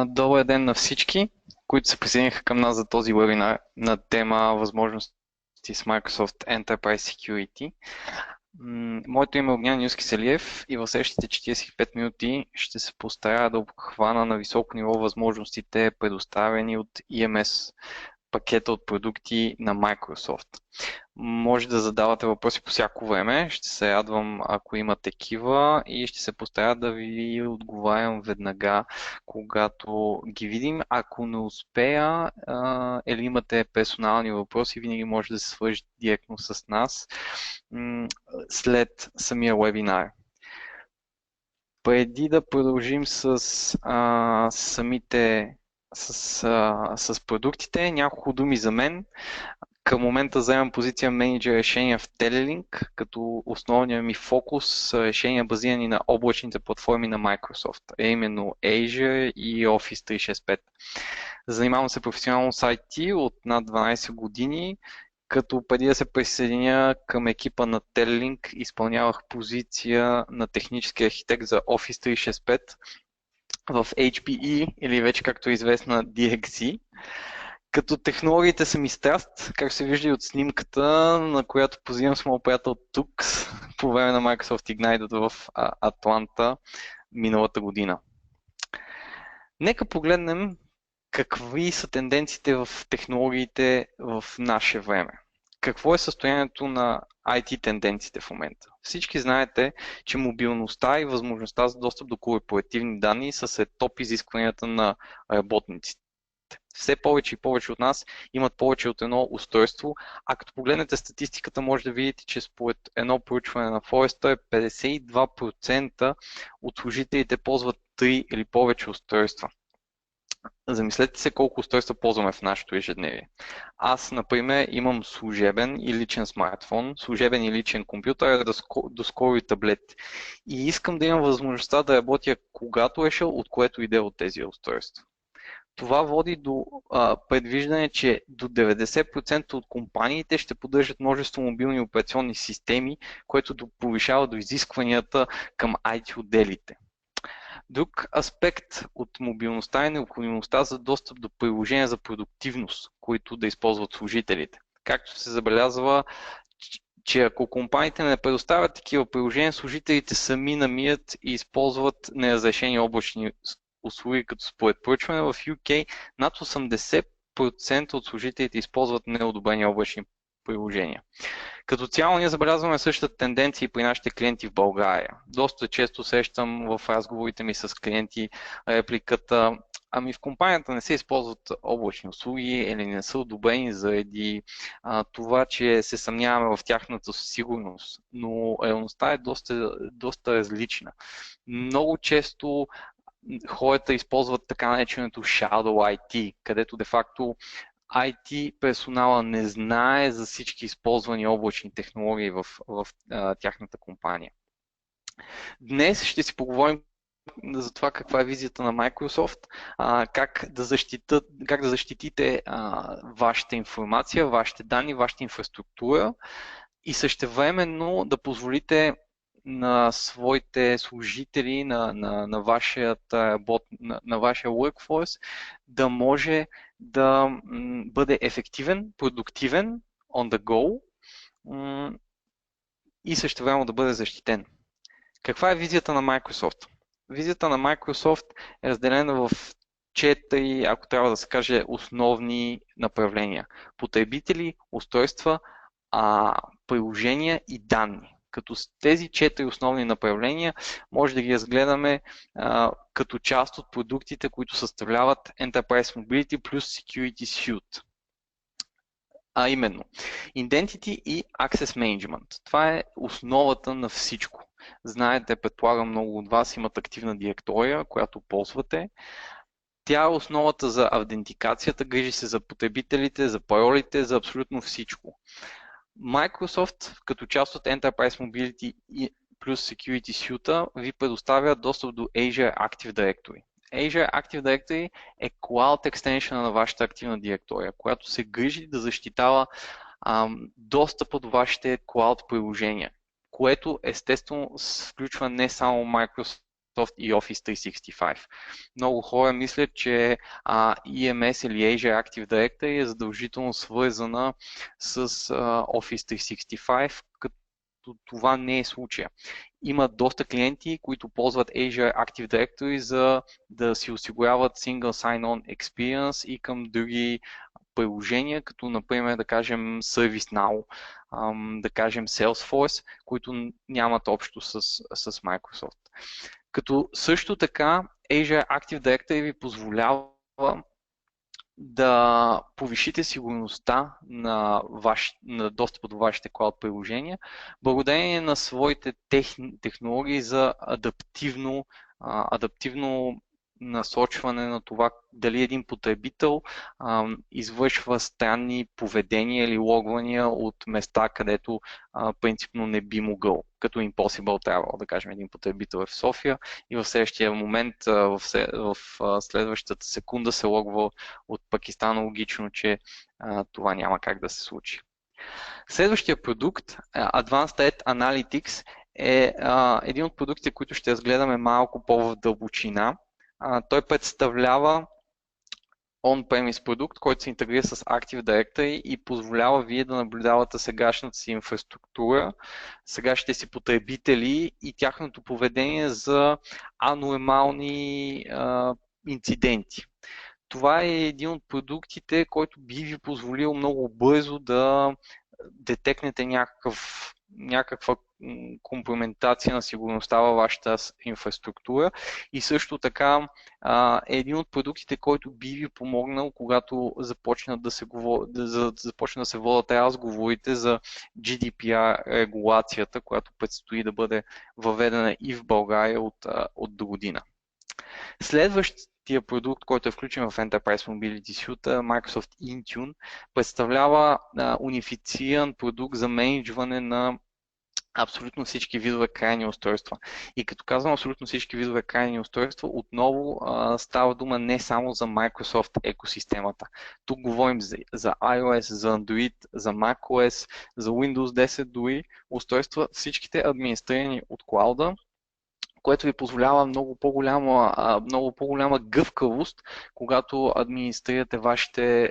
Добър ден на всички, които се присъединиха към нас за този вебинар на тема възможности с Microsoft Enterprise Security. Моето име е Огнян Юски Селиев и в следващите 45 минути ще се постарая да обхвана на високо ниво възможностите, предоставени от EMS пакета от продукти на Microsoft. Може да задавате въпроси по всяко време, ще се радвам ако има такива и ще се постаря да ви отговарям веднага, когато ги видим. Ако не успея или имате персонални въпроси, винаги може да се свържете директно с нас след самия вебинар. Преди да продължим с с продуктите, няколко думи за мен. Към момента заемам позиция менеджер решения в Telelink, като основният ми фокус са решения базирани на облачните платформи на Microsoft, а именно Azure и Office 365. Занимавам се професионално с IT от над 12 години, като преди да се присъединя към екипа на Telelink, изпълнявах позиция на технически архитект за Office 365 в HPE или вече както е известна DXC. Като технологиите са ми страст, как се вижда и от снимката, на която позирам с моят приятел тук по време на Microsoft Ignite в Атланта миналата година. Нека погледнем какви са тенденциите в технологиите в наше време. Какво е състоянието на IT тенденциите в момента? Всички знаете, че мобилността и възможността за достъп до корпоративни данни са сред топ изискванията на работниците. Все повече и повече от нас имат повече от едно устройство, а като погледнете статистиката, може да видите, че според едно проучване на Forrester 52% от служителите ползват 3 или повече устройства. Замислете се колко устройства ползваме в нашето ежедневие. Аз, например, имам служебен и личен смартфон, служебен и личен компютър, доскоро и таблет. И искам да имам възможността да работя когато реша, от което иде от тези устройства. Това води до предвиждане, че до 90% от компаниите ще поддържат множество мобилни операционни системи, което повишава до изискванията към IT отделите. Друг аспект от мобилността е необходимостта за достъп до приложения за продуктивност, които да използват служителите. Както се забелязва, че ако компаниите не предоставят такива приложения, служителите сами намират и използват неразрешени облачни услуги, като според проучване в UK над 80% от служителите използват неодобрени облачни приложения. Като цяло ние забелязваме същата тенденция при нашите клиенти в България. Доста често срещам в разговорите ми с клиенти репликата: ами в компанията не се използват облачни услуги или не са одобрени заради това, че се съмняваме в тяхната сигурност. Но реалността е доста различна. Много често хората използват така нареченото Shadow IT, където де-факто IT персонала не знае за всички използвани облачни технологии в тяхната компания. Днес ще си поговорим за това каква е визията на Microsoft, как да защитите вашата информация, вашите данни, вашата инфраструктура и същевременно да позволите на своите служители, на вашия workforce да може да бъде ефективен, продуктивен, on the go и същевременно да бъде защитен. Каква е визията на Microsoft? Визията на Microsoft е разделена в 4, ако трябва да се каже, основни направления. Потребители, устройства, приложения и данни. Като с тези 4 основни направления може да ги разгледаме като част от продуктите, които съставляват Enterprise Mobility плюс Security Suite. А именно, Identity и Access Management. Това е основата на всичко. Знаете, предполагам, много от вас имат активна директория, която ползвате. Тя е основата за автентикацията, грижи се за потребителите, за паролите, за абсолютно всичко. Microsoft, като част от Enterprise Mobility плюс Security Suite, ви предоставя достъп до Azure Active Directory. Azure Active Directory е Cloud Extension на вашата активна директория, която се грижи да защитава достъпа до вашите Cloud приложения, което естествено включва не само Microsoft Microsoft и Office 365. Много хора мислят, че EMS или Azure Active Directory е задължително свързана с Office 365, като това не е случая. Има доста клиенти, които ползват Azure Active Directory за да си осигуряват Single Sign-On Experience и към други приложения, като например да кажем ServiceNow, да кажем Salesforce, които нямат общо с Microsoft. Като също така Azure Active Directory ви позволява да повишите сигурността на достъпа до вашите клауд приложения, благодарение на своите технологии за адаптивно насочване на това дали един потребител извършва странни поведения или логвания от места, където принципно не би могъл, като Impossible Travel, да кажем, един потребител е в София и в следващия момент, в следващата секунда се логва от Пакистан, логично, че това няма как да се случи. Следващия продукт, Advanced Threat Analytics, е един от продуктите, които ще разгледаме малко по-в дълбочина. Той представлява on-premise продукт, който се интегрира с Active Directory и позволява вие да наблюдавате сегашната си инфраструктура, сегашните си потребители и тяхното поведение за анормални инциденти. Това е един от продуктите, който би ви позволил много бързо да детекнете някаква компрометация на сигурността във вашата инфраструктура и също така е един от продуктите, който би ви помогнал, когато започнат да се водят разговорите за GDPR регулацията, която предстои да бъде въведена и в България от до година. Следващия продукт, който е включен в Enterprise Mobility Suite, Microsoft Intune, представлява унифициран продукт за менеджване на абсолютно всички видове крайни устройства. И като казвам абсолютно всички видове крайни устройства, отново става дума не само за Microsoft екосистемата. Тук говорим за iOS, за Android, за macOS, за Windows 10 дори устройства, всичките администрирани от клауда, което ви позволява много по-голяма гъвкавост, когато администрирате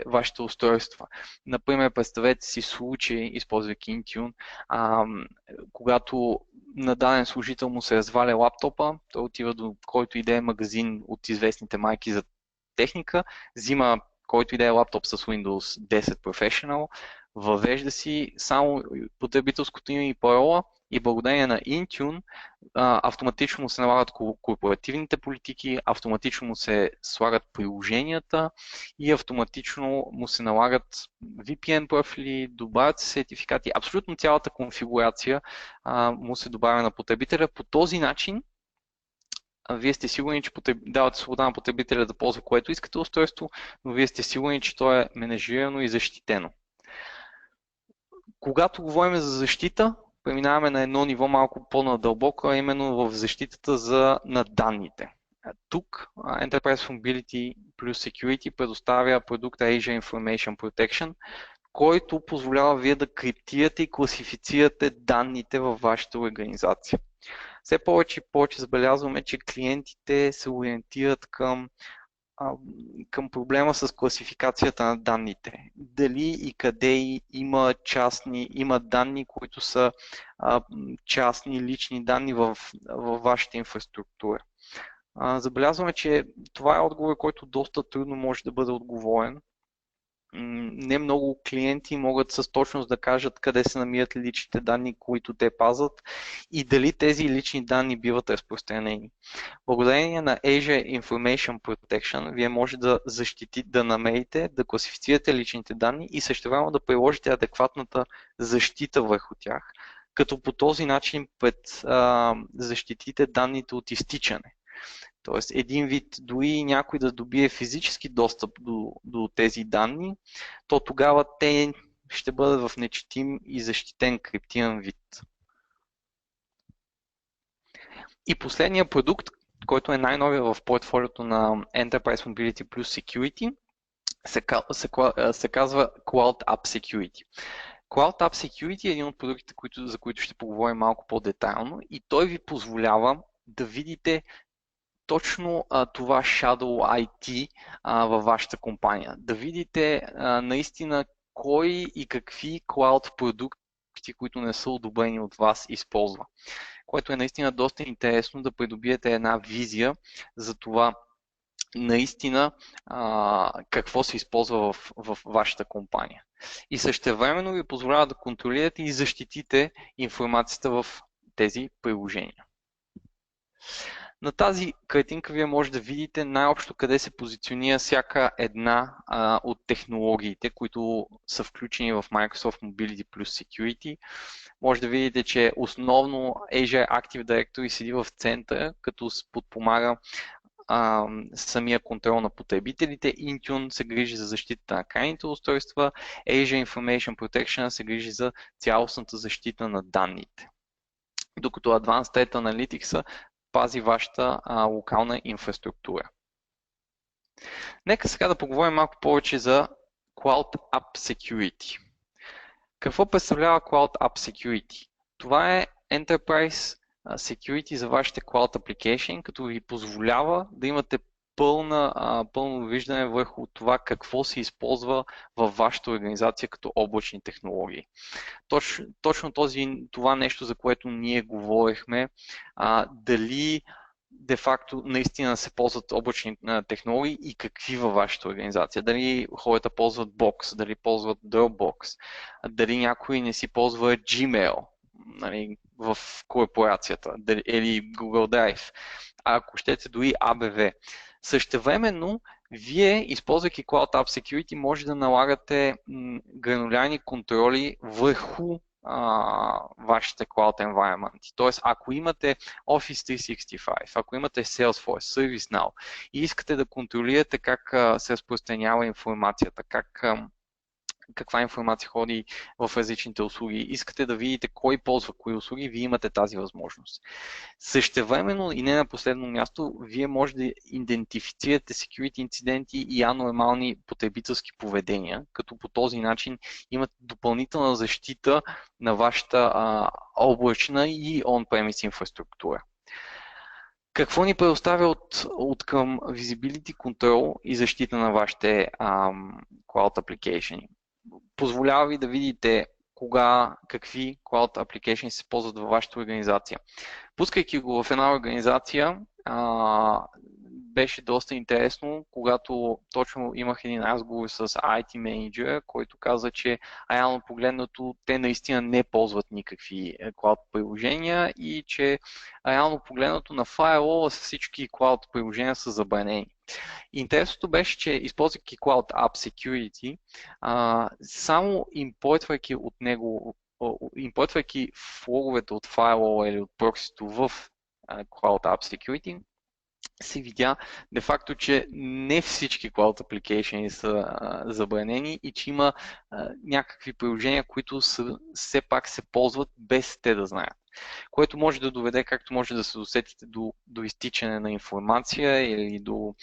вашите устройства. Например, представете си случай, използвайки Intune, когато на даден служител му се разваля лаптопа, той отива до който и да е магазин от известните майки за техника, взима който и да е лаптоп с Windows 10 Professional, въвежда си само потребителското име и парола и благодарение на Intune автоматично му се налагат корпоративните политики, автоматично му се слагат приложенията и автоматично му се налагат VPN профили, добавят се сертификати, абсолютно цялата конфигурация му се добавя на потребителя. По този начин вие сте сигурни, че давате свобода на потребителя да ползва което искате устройство, но вие сте сигурни, че то е менажирано и защитено. Когато говорим за защита, преминаваме на едно ниво малко по-надълбоко, а именно в защитата на данните. Тук Enterprise Mobility плюс Security предоставя продукта Azure Information Protection, който позволява вие да криптирате и класифицирате данните във вашата организация. Все повече и повече забелязваме, че клиентите се ориентират към проблема с класификацията на данните. Дали и къде има данни, които са частни, лични данни във вашата инфраструктура. Забелязваме, че това е отговор, който доста трудно може да бъде отговорен. Не много клиенти могат с точност да кажат къде се намират личните данни, които те пазят и дали тези лични данни биват разпространени. Благодарение на Azure Information Protection, вие може да намерите, да класифицирате личните данни и същевременно да приложите адекватната защита върху тях, като по този начин защитите данните от изтичане. Тоест, един вид, дори някой да добие физически достъп до тези данни, то тогава те ще бъдат в нечетим и защитен криптиран вид. И последният продукт, който е най-новия в портфолиото на Enterprise Mobility plus Security, се казва Cloud App Security. Cloud App Security е един от продуктите, за които ще поговорим малко по-детайлно и той ви позволява да видите точно това Shadow IT във вашата компания. Да видите наистина кой и какви cloud продукти, които не са одобрени от вас, използва. Което е наистина доста интересно да придобиете една визия за това наистина какво се използва в вашата компания. И същевременно ви позволява да контролирате и защитите информацията в тези приложения. На тази картинка вие може да видите най-общо къде се позиционира всяка една от технологиите, които са включени в Microsoft Mobility Plus Security. Може да видите, че основно Azure Active Directory седи в центъра, като подпомага самия контрол на потребителите. Intune се грижи за защита на крайните устройства. Azure Information Protection се грижи за цялостната защита на данните. Докато Advanced Threat Analytics пази вашата локална инфраструктура. Нека сега да поговорим малко повече за Cloud App Security. Какво представлява Cloud App Security? Това е Enterprise Security за вашите Cloud Application, като ви позволява да имате пълно виждане върху това какво се използва във вашата организация като облачни технологии. Точно това нещо, за което ние говорихме, дали де-факто наистина се ползват облачни технологии и какви във вашата организация. Дали хората ползват Box, дали ползват Dropbox, дали някой не си ползва Gmail, нали, в корпорацията, или Google Drive, ако щете дори ABV. Същевременно, вие, използвайки Cloud App Security, може да налагате гранулярни контроли върху вашите Cloud Environment. Тоест, ако имате Office 365, ако имате Salesforce, ServiceNow и искате да контролирате как се разпространява информацията, каква информация ходи в различните услуги, искате да видите кой ползва кои услуги, вие имате тази възможност. Същевременно и не на последно място, вие може да идентифицирате security инциденти и анормални потребителски поведения, като по този начин имате допълнителна защита на вашата облачна и on-premise инфраструктура. Какво ни предоставя от към Visibility Control и защита на вашите Cloud Application? Позволява ви да видите какви Cloud Applications се ползват във вашата организация. Пускайки го в една организация, беше доста интересно, когато точно имах един разговор с IT менеджера, който каза, че реално погледнато те наистина не ползват никакви Cloud приложения и че реално погледнато на firewall всички Cloud приложения са забранени. Интересното беше, че използвайки Cloud App Security, само импортвайки от него, импортвайки флоговете от firewall или от проксито в Cloud App Security, се видя де-факто, че не всички Cloud Application са забранени и че има някакви приложения, които все пак се ползват без те да знаят. Което може да доведе, както може да се досетите, до изтичане на информация или до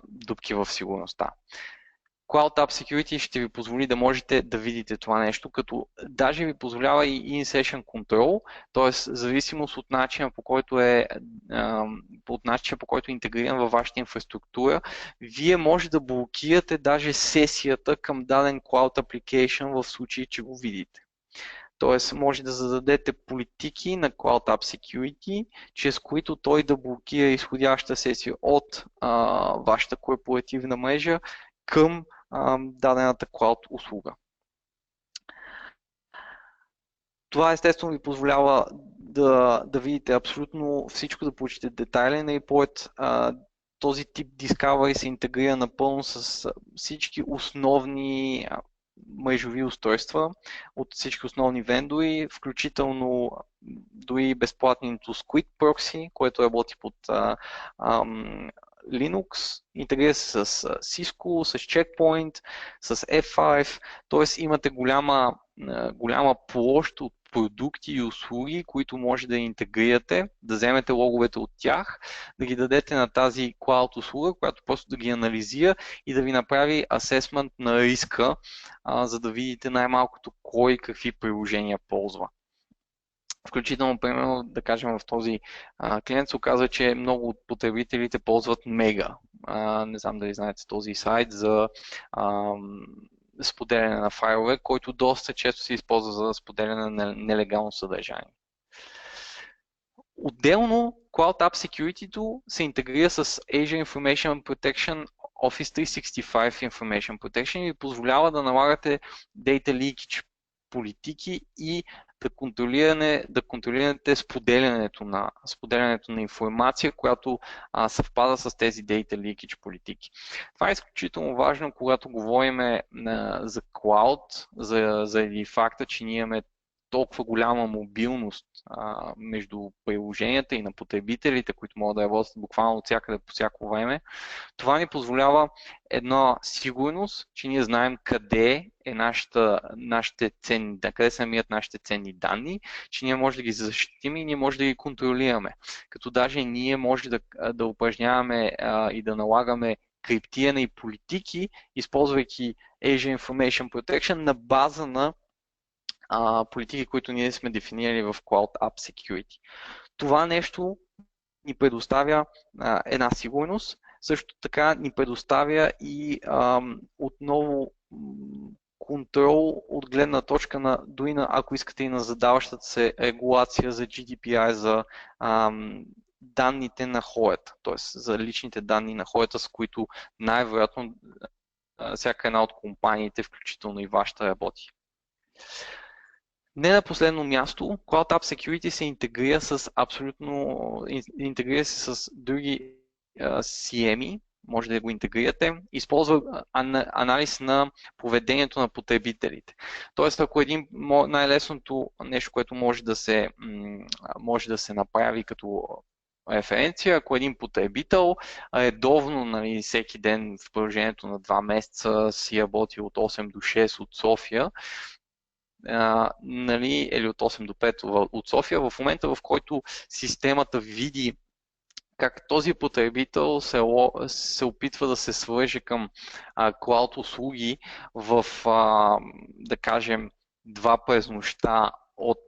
дупки в сигурността. Cloud App Security ще ви позволи да можете да видите това нещо, като даже ви позволява и in-session control, т.е. зависимост от начина по който е интегриран във вашата инфраструктура, вие може да блокирате даже сесията към даден Cloud Application в случай, че го видите. Т.е. може да зададете политики на Cloud App Security, чрез които той да блокира изходяща сесия от вашата корпоративна мрежа към дадената Cloud услуга. Това естествено ви позволява да видите абсолютно всичко, да получите детайлен репорт. Този тип Discovery се интегрира напълно с всички основни мрежови устройства от всички основни вендори, включително дори безплатното Squid Proxy, което работи под Linux, интегрира се с Cisco, с Checkpoint, с F5, т.е. имате голяма площ от продукти и услуги, които може да интегрирате, да вземете логовете от тях, да ги дадете на тази Cloud услуга, която просто да ги анализира и да ви направи асесмент на риска, за да видите най-малкото кой какви приложения ползва. Включително, примерно, да кажем в този клиент се оказва, че много от потребителите ползват Mega. Не знам дали знаете този сайт за споделяне на файлове, който доста често се използва за споделяне на нелегално съдържание. Отделно, Cloud App Security се интегрира с Azure Information Protection Office 365 Information Protection и ви позволява да налагате Data Leakage политики и да контролирате споделянето на информация, която съвпада с тези Data Leakage политики. Това е изключително важно, когато говорим за Cloud, заради факта, че ние имаме толкова голяма мобилност между приложенията и на потребителите, които могат да работят буквално от всякъде по всяко време. Това ни позволява една сигурност, че ние знаем къде е къде се намират нашите ценни данни, че ние може да ги защитим и ние може да ги контролираме. Като даже ние може да упражняваме и да налагаме криптиране и политики, използвайки Azure Information Protection на база на политики, които ние сме дефинирали в Cloud App Security. Това нещо ни предоставя една сигурност, също така ни предоставя и отново контрол от гледна точка на, дори на, ако искате и на задаващата се регулация за GDPR, за данните на хората, т.е. за личните данни на хората, с които най-вероятно всяка една от компаниите, включително и вашата, работи. Не на последно място, Cloud App Security се интегрира с други CM-и, може да го интегрирате, използва анализ на поведението на потребителите. Тоест, ако най-лесното нещо, което може да се направи като референция, ако един потребител редовно, нали, всеки ден в продължението на 2 месеца си работи от 8 до 6 от София, нали, или от 8 до 5 от София, в момента в който системата види как този потребител се опитва да се свърже към клауд услуги в, да кажем, 2 през нощта от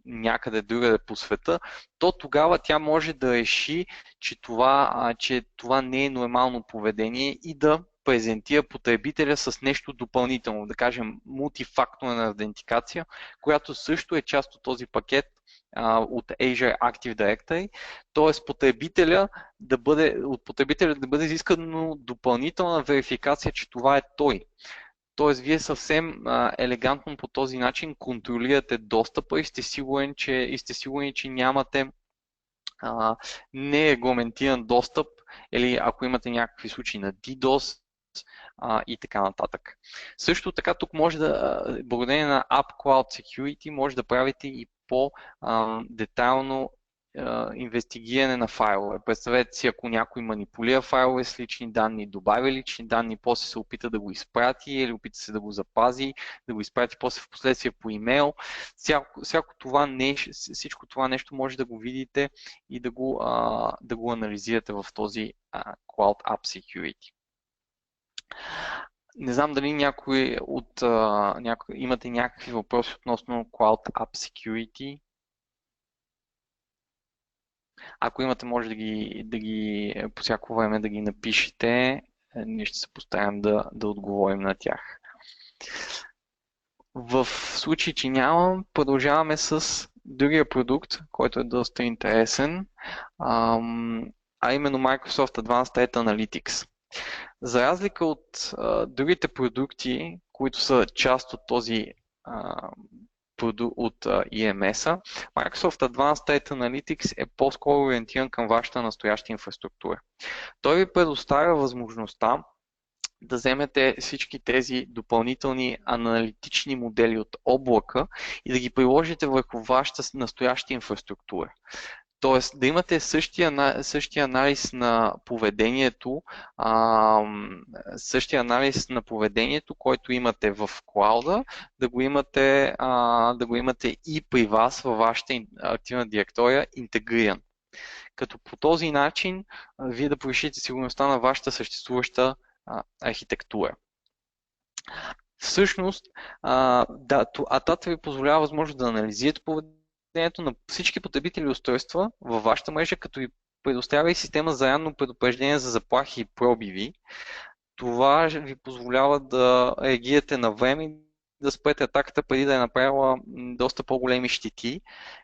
някъде другаде по света, то тогава тя може да реши, че това не е нормално поведение и да презентира потребителя с нещо допълнително, да кажем мултифакторна аутентикация, която също е част от този пакет от Azure Active Directory, т.е. от потребителя да бъде изискано допълнителна верификация, че това е той. Т.е. вие съвсем елегантно по този начин контролирате достъпа и сте сигурни, че нямате нерегламентиран достъп или ако имате някакви случаи на DDoS и така нататък. Също така тук благодарение на App Cloud Security може да правите и по-детайлно инвестигиране на файлове. Представете си, ако някой манипулира файлове с лични данни, добавя лични данни, после се опита да го изпрати или опита се да го запази, да го изпрати после в последствие по имейл. Всичко това нещо може да го видите и да го анализирате в този Cloud App Security. Не знам дали имате някакви въпроси относно Cloud App Security. Ако имате, може по всяко време да ги напишете. Ние ще се постараем да отговорим на тях. В случай, че нямам, продължаваме с другия продукт, който е доста интересен, а именно Microsoft Advanced Threat Analytics. За разлика от другите продукти, които са част от този от EMS-а, Microsoft Advanced Threat Analytics е по-скоро ориентиран към вашата настояща инфраструктура. Той ви предоставя възможността да вземете всички тези допълнителни аналитични модели от облака и да ги приложите върху вашата настояща инфраструктура. Тоест да имате същия анализ на поведението, който имате в клауда, да го имате и при вас във вашата активна директория интегриран. Като по този начин вие да повишите сигурността на вашата съществуваща архитектура. Всъщност, това ви позволява възможност да анализирате поведението поведението на всички потребители устройства във вашата мрежа, като ви предоставя и система за ранно предупреждение за заплахи и пробиви. Това ви позволява да реагирате на време и да спрете атаката преди да е направила доста по-големи щети.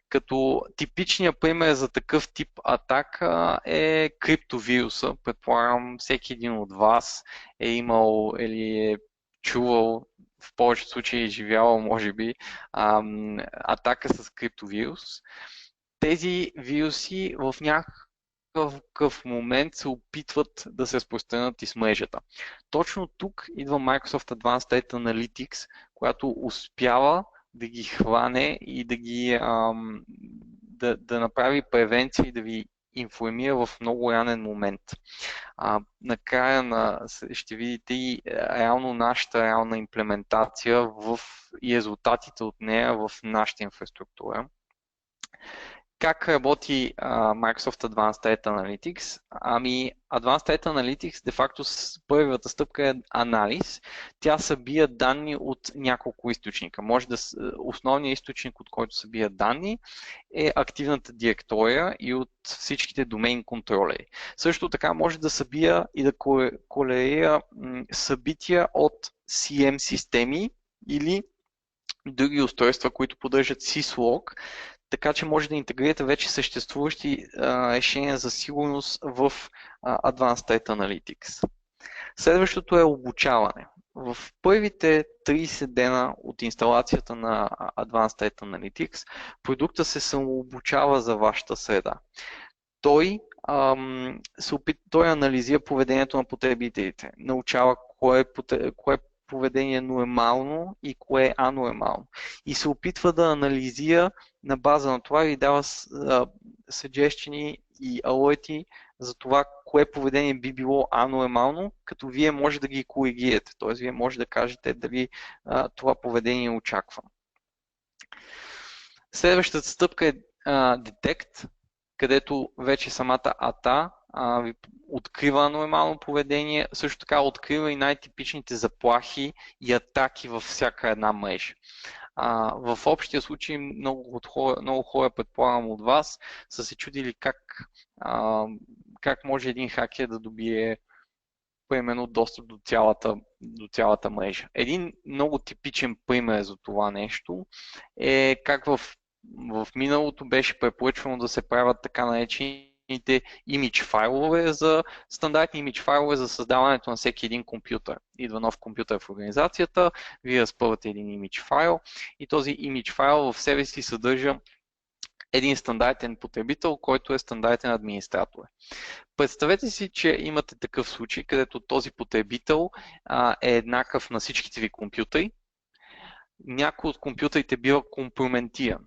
Като типичният пример за такъв тип атака е криптовируса. Предполагам, всеки един от вас е имал или е чувал, в повечето случаи е живявал, може би, атака с криптовирус. Тези вируси в някакъв момент се опитват да се разпространят из мрежата. Точно тук идва Microsoft Advanced Threat Analytics, която успява да ги хване и да направи превенция и да ви информира в много ранен момент. Накрая ще видите и реално нашата реална имплементация и резултатите от нея в нашата инфраструктура. Как работи Microsoft Advanced Threat Analytics? Advanced Threat Analytics де-факто първата стъпка е анализ. Тя събира данни от няколко източника. Основният източник, от който събира данни, е активната директория и от всичките домейн контролери. Също така може да събира и да корелира събития от CM системи или други устройства, които поддържат syslog, така че може да интегрирате вече съществуващи решения за сигурност в Advanced Threat Analytics. Следващото е обучаване. В първите 30 дена от инсталацията на Advanced Threat Analytics, продукта се самообучава за вашата среда. Той анализира поведението на потребителите, научава кое поведение е нормално и кое е анормално. И се опитва да анализира на база на това и дава suggestion и алерти за това кое поведение би било анормално, като вие може да ги коригирате. Т.е. вие може да кажете дали това поведение е очаквано. Следващата стъпка е Detect, където вече самата АТА ви открива нормално поведение, също така открива и най-типичните заплахи и атаки във всяка една мрежа. В общия случай много хора, предполагам от вас, са се чудили как може един хакер да добие примерно достъп до цялата мрежа. Един много типичен пример за това нещо е как в миналото беше препоръчвано да се правят така наречените image файлове стандартни image файлове за създаването на всеки един компютър. Идва нов компютър в организацията, вие разпъвате един image файл и този image файл в себе си съдържа един стандартен потребител, който е стандартен администратор. Представете си, че имате такъв случай, където този потребител е еднакъв на всичките ви компютъри. Някой от компютрите бива компрометиран.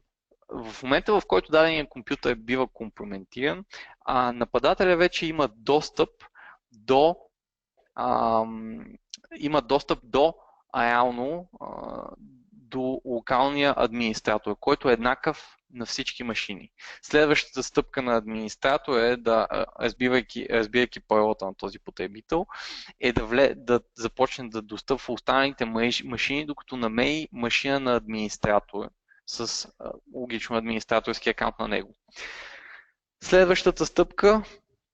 В момента, в който дадения компютър бива компрометиран, нападателя вече има достъп реално до локалния администратор, който е еднакъв на всички машини. Следващата стъпка на администратора е разбирайки паролата на този потребител, е да започне да достъпва останалите машини, докато намери машина на администратора с логично администраторски акаунт на него. Следващата стъпка,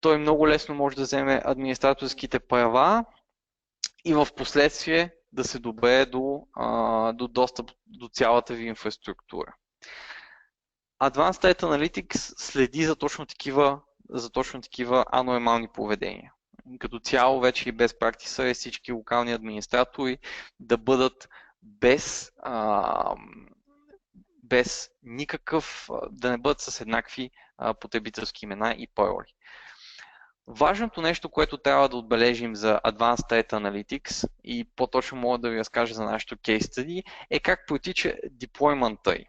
той много лесно може да вземе администраторските права и в последствие да се добре до достъп до цялата ви инфраструктура. Advanced Threat Analytics следи за точно такива анормални поведения. Като цяло вече и без практика е всички локални администратори да бъдат да не бъдат с еднакви потребителски имена и пароли. Важното нещо, което трябва да отбележим за Advanced Threat Analytics и по-точно мога да ви разкажа за нашото case study, е как протича деплоймента й.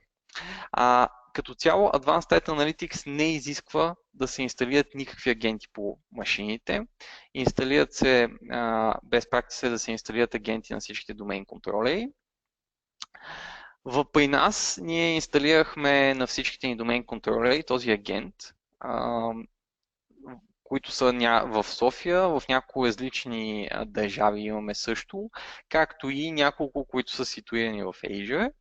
Като цяло Advanced Threat Analytics не изисква да се инсталират никакви агенти по машините. Инсталират се, без практика да се инсталират агенти на всичките домейн контролери. При нас ние инсталирахме на всичките ни домейн контролери този агент, които са в София, в няколко различни държави имаме също, както и няколко, които са ситуирани в Azure.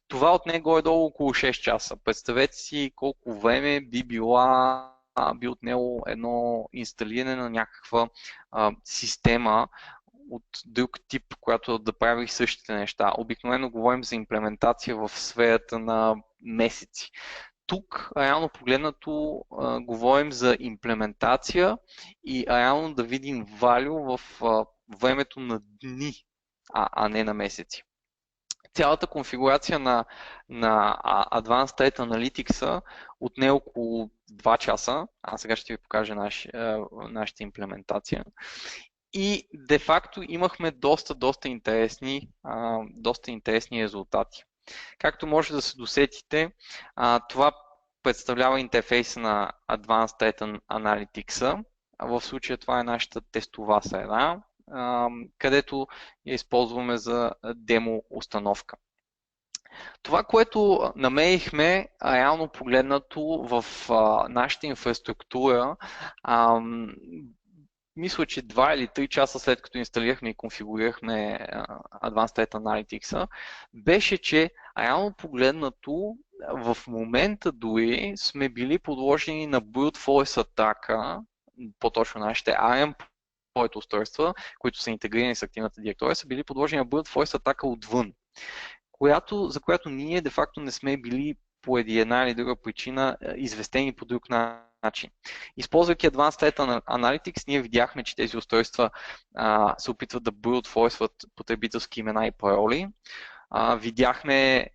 Това отне горе-долу около 6 часа. Представете си колко време би отнело едно инсталиране на някаква система от друг тип, която да прави същите неща. Обикновено говорим за имплементация в сферата на месеци. Тук, реално погледнато, говорим за имплементация и реално да видим value в времето на дни, а не на месеци. Цялата конфигурация на Advanced State Analytics отне около 2 часа. Аз сега ще ви покажа нашата имплементация. И де-факто имахме доста интересни резултати. Както може да се досетите, това представлява интерфейса на Advanced Data Analytics. В случая това е нашата тестова среда, където я използваме за демо установка. Това, което намерихме, реално погледнато в нашата инфраструктура, мисля, че 2 или 3 часа след като инсталирахме и конфигурирахме Advanced Data Analytics, беше, че реално погледнато в момента дори сме били подложени на brute force атака, по-точно нашите ARM устройства, които са интегрирани с активната директория, са били подложени на brute force атака отвън, за която ние де-факто не сме били поради една или друга причина известени по друг начин. Използвайки Advanced Data Analytics, ние видяхме, че тези устройства се опитват да brute force потребителски имена и пароли. Видяхме,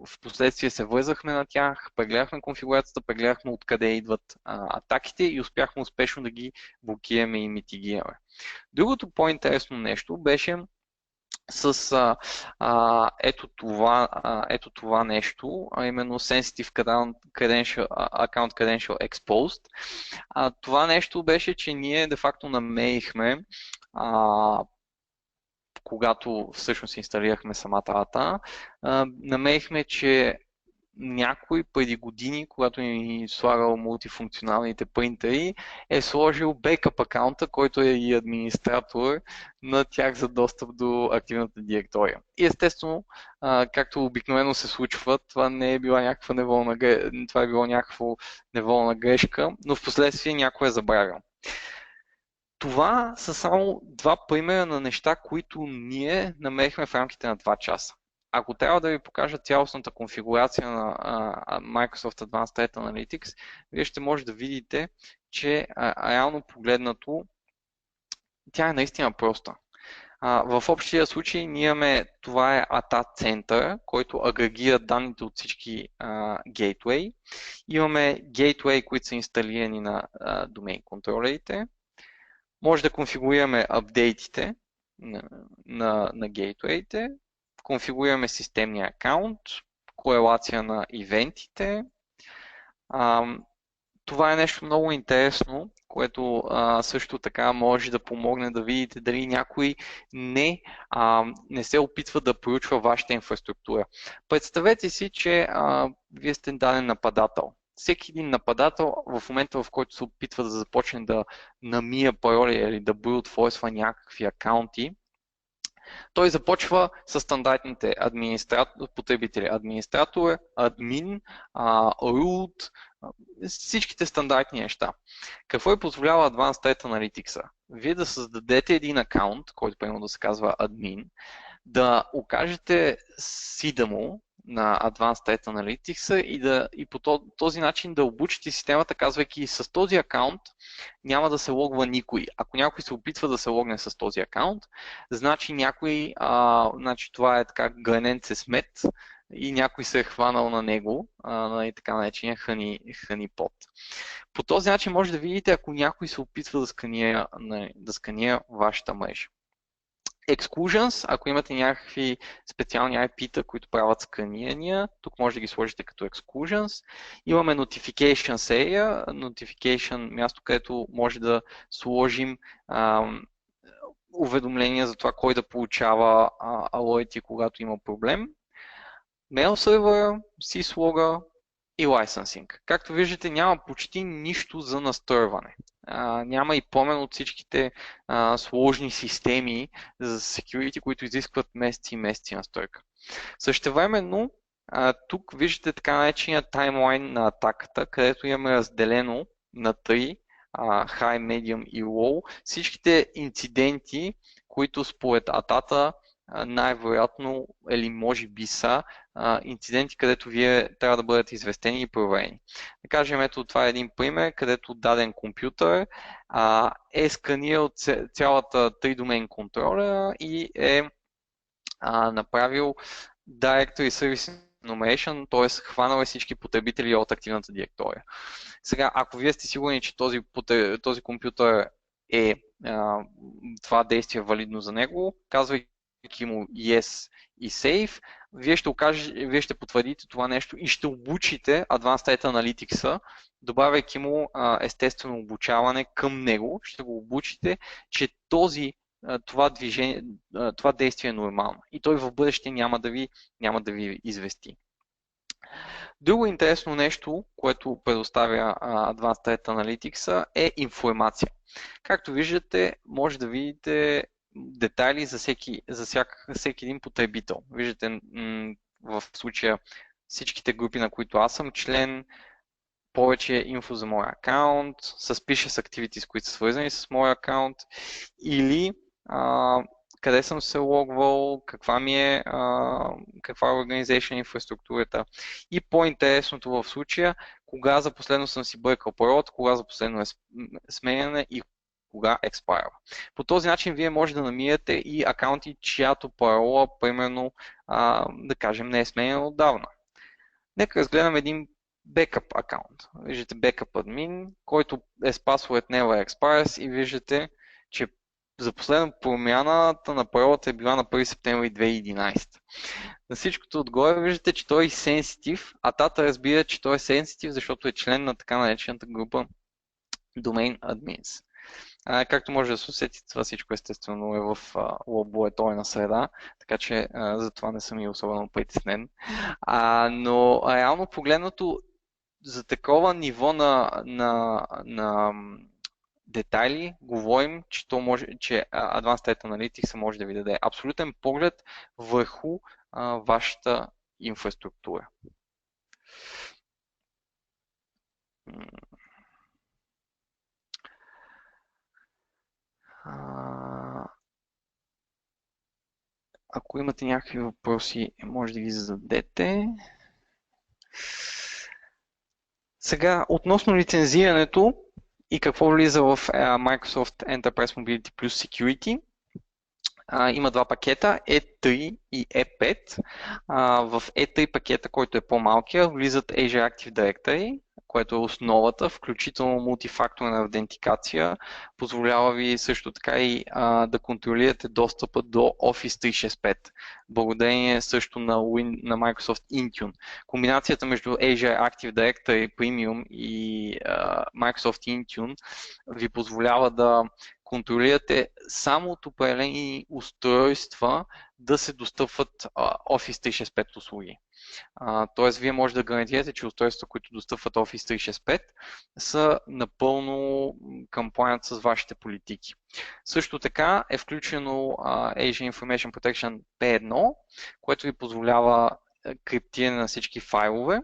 в последствие се вързахме на тях, прегледахме конфигурацията, прегледахме откъде идват атаките и успяхме успешно да ги блокираме и митигираме. Другото по-интересно нещо беше с ето това нещо, а именно Sensitive Account Credential Exposed. Това нещо беше, че ние де-факто намерихме, когато всъщност инсталирахме самата ата, намерихме, че някой преди години, когато ни слагал мултифункционалните принтери, е сложил бекъп акаунта, който е и администратор на тях за достъп до активната директория. И естествено, както обикновено се случва, това не е била някаква това е било някаква неволна грешка, но в последствие някой е забравил. Това са само 2 примера на неща, които ние намерихме в рамките на 2 часа. Ако трябва да ви покажа цялостната конфигурация на Microsoft Advanced Data Analytics, вие ще може да видите, че реално погледнато тя е наистина проста. В общия случай ние имаме, това е ATA Center, който агрегира данните от всички гейтвей. Имаме гейтвей, които са инсталирани на домейн контролерите. Може да конфигурираме апдейтите на гейтвеите. Конфигурираме системния акаунт, корелация на ивентите. Това е нещо много интересно, което също така може да помогне да видите дали някой не се опитва да проучва вашата инфраструктура. Представете си, че вие сте даден нападател. Всеки един нападател в момента, в който се опитва да започне да намия пароли или да brute force някакви акаунти, той започва с стандартните потребители. Администратор, админ, root, всичките стандартни неща. Какво е позволява Advanced Data Analytics? Вие да създадете един акаунт, който примерно да се казва админ, да окажете сида му на Advanced Data Analytics и по този начин да обучите системата, казвайки с този акаунт няма да се логва никой. Ако някой се опитва да се логне с този акаунт, значи значи това е така граненце смет и някой се е хванал на него, така наречения ханипот. По този начин може да видите, ако някой се опитва да сканира вашата мрежа. Exclusions, ако имате някакви специални IP-та, които правят сканирания, тук може да ги сложите като exclusions. Имаме Notification Area, Notification място, където може да сложим уведомления за това кой да получава алерти, когато има проблем. Mail Server, syslog и Licensing. Както виждате, няма почти нищо за настърване. Няма и помен от всичките сложни системи за security, които изискват месеци и месеци настойка. Същевременно Тук виждате така наречения таймлайн на атаката, където имаме разделено на 3, High, Medium и Low, всичките инциденти, които според атата най-вероятно или може би са инциденти, където вие трябва да бъдете известени и проверени. Да кажем, ето това е един пример, където даден компютър е сканирал цялата 3-домен контролера и е направил Directory Service Enumeration, т.е. хванал е всички потребители от активната директория. Сега, ако вие сте сигурни, че този компютър е това действие валидно за него, казвайки му Yes и Save, вие ще потвърдите това нещо и ще обучите Advanced Threat Analytics, добавяйки му естествено обучаване към него, ще го обучите, че това действие е нормално и той в бъдеще няма да ви извести. Друго интересно нещо, което предоставя Advanced Threat Analytics е информация. Както виждате, може да видите детайли за всеки един потребител. Виждате в случая всичките групи, на които аз съм член, повече инфо за моя акаунт, suspicious activities, които са свързани с моя акаунт, или къде съм се логвал, каква е organization инфраструктурата. И по-интересното в случая, кога за последно съм си бъркал паролата, кога за последно е сменяне и кога експайрва. По този начин вие може да намирате и акаунти, чиято парола, примерно, да кажем, не е сменена отдавна. Нека разгледам един backup акаунт. Виждате backup admin, който е с password never expires и виждате, че за последна промяната на паролата е била на 1 септември 2011. На всичкото отгоре виждате, че той е sensitive, а тата разбира, че той е sensitive, защото е член на така наречената група Domain Admins. Както може да се усетите, това всичко естествено е в лабораторна среда, така че за това не съм и особено притеснен. Но реално погледнато, за такова ниво на детайли, говорим, че Advanced Threat Analytics може да ви даде абсолютен поглед върху вашата инфраструктура. Ако имате някакви въпроси, може да ги зададете. Сега, относно лицензирането и какво влиза в Microsoft Enterprise Mobility Plus Security, има два пакета, E3 и E5. В E3 пакета, който е по-малкия, влизат Azure Active Directory, което е основата, включително мултифакторна аутентикация, позволява ви също така и да контролирате достъпа до Office 365, благодарение също на Microsoft Intune. Комбинацията между Azure Active Directory Premium и Microsoft Intune ви позволява да контролирате само от определени устройства да се достъпват Office 365 услуги. Тоест, вие може да гарантирате, че устройства, които достъпват Office 365, са напълно compliant с вашите политики. Също така е включено Azure Information Protection P1, което ви позволява криптиране на всички файлове,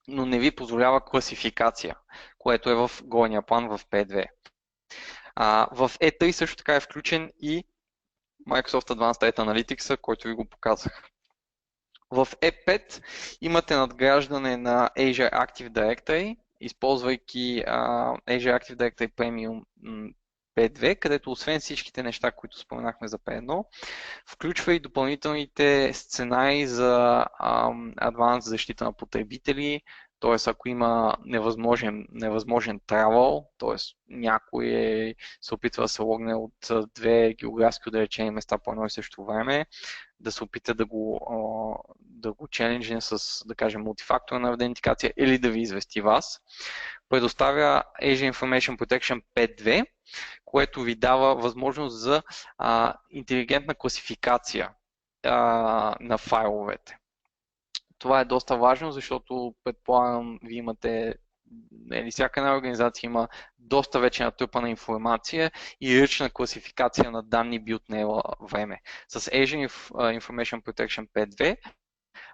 но не ви позволява класификация, което е в горния план в P2. В E3 също така е включен и Microsoft Advanced Threat Analytics, който ви го показах. В E5 имате надграждане на Azure Active Directory, използвайки Azure Active Directory Premium P2, където освен всичките неща, които споменахме за P1, включва и допълнителните сценарии за Advanced защита на потребители, т.е. ако има невъзможен travel, т.е. някой се опитва да се логне от две географски отдалечени места по едно и също време, да се опита да го челенджне с, да кажем, мултифакторна аутентикация или да ви извести вас. Предоставя Azure Information Protection 5.2, което ви дава възможност за интелигентна класификация на файловете. Това е доста важно, защото предполагам, вие имате, всяка една организация има доста вече натрупана информация и ръчна класификация на данни би отнела време. С Azure Information Protection 5.2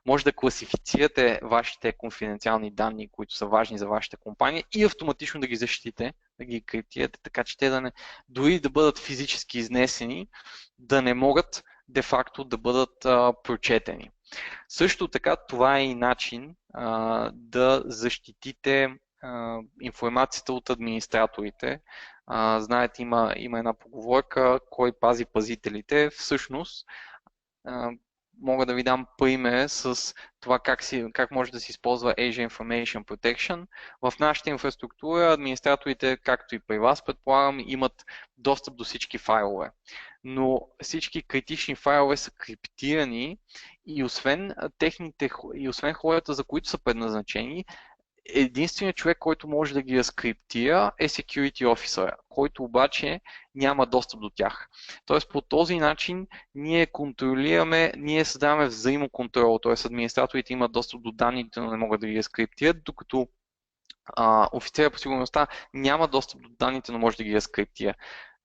може да класифицирате вашите конфиденциални данни, които са важни за вашата компания и автоматично да ги защитите, да ги криптирате, така че те да не, дори да бъдат физически изнесени, да не могат де-факто да бъдат прочетени. Също така, това е и начин да защитите информацията от администраторите. Знаете, има една поговорка, кой пази пазителите. Всъщност, мога да ви дам пример с това как може да се използва Azure Information Protection. В нашата инфраструктура администраторите, както и при вас, предполагам, имат достъп до всички файлове. Но всички критични файлове са криптирани и освен хората, за които са предназначени, единственият човек, който може да ги разкриптира е Security Officer, който обаче няма достъп до тях. Тоест по този начин ние създаваме взаимоконтрол, т.е. администраторите имат достъп до данните, но не могат да ги разкриптират, докато офицера по сигурността няма достъп до данните, но може да ги разкриптира.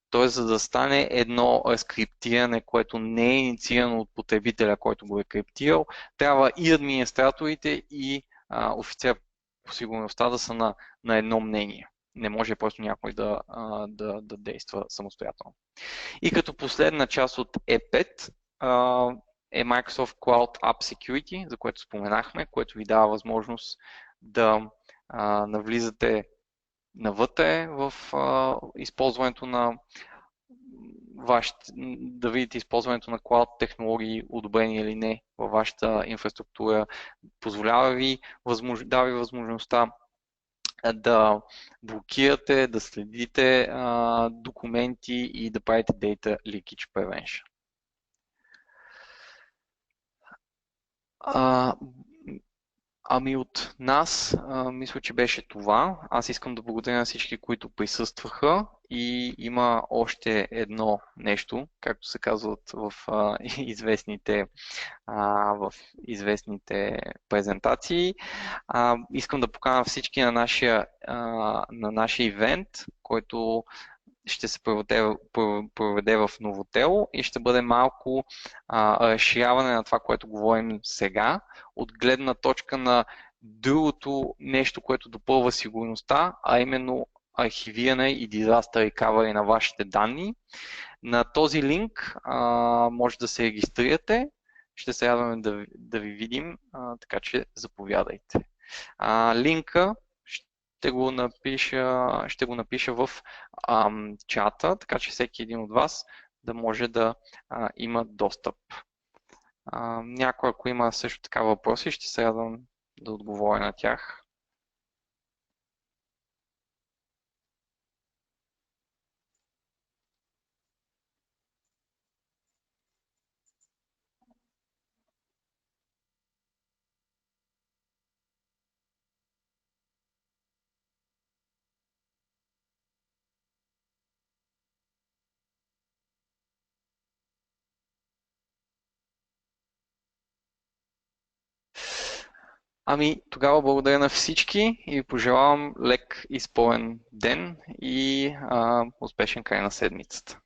Тоест, за да стане едно разкриптиране, което не е инициирано от потребителя, който го е криптирал, трябва и администраторите, и офицера по сигурността да са на едно мнение. Не може просто някой да действа самостоятелно. И като последна част от E5 е Microsoft Cloud App Security, за което споменахме, което ви дава възможност да навлизате навътре в използването на да видите използването на клауд технологии, одобрени или не във вашата инфраструктура, дава ви възможността да блокирате, да следите документи и да правите Data Leakage Prevention. Ами от нас, мисля, че беше това. Аз искам да благодаря на всички, които присъстваха и има още едно нещо, както се казват в известните презентации. Искам да поканя всички на нашия ивент, който ще се проведе в Новотел и ще бъде малко разширяване на това, което говорим сега, от гледна точка на другото нещо, което допълва сигурността, а именно архивиране и disaster recovery на вашите данни. На този линк може да се регистрирате. Ще се радваме да ви видим, така че заповядайте. Линка ще го напиша в чата, така че всеки един от вас да може да има достъп. Някой, ако има също така въпроси, ще се радвам да отговоря на тях. Ами, тогава благодаря на всички и пожелавам лек и споен ден и успешен край на седмицата.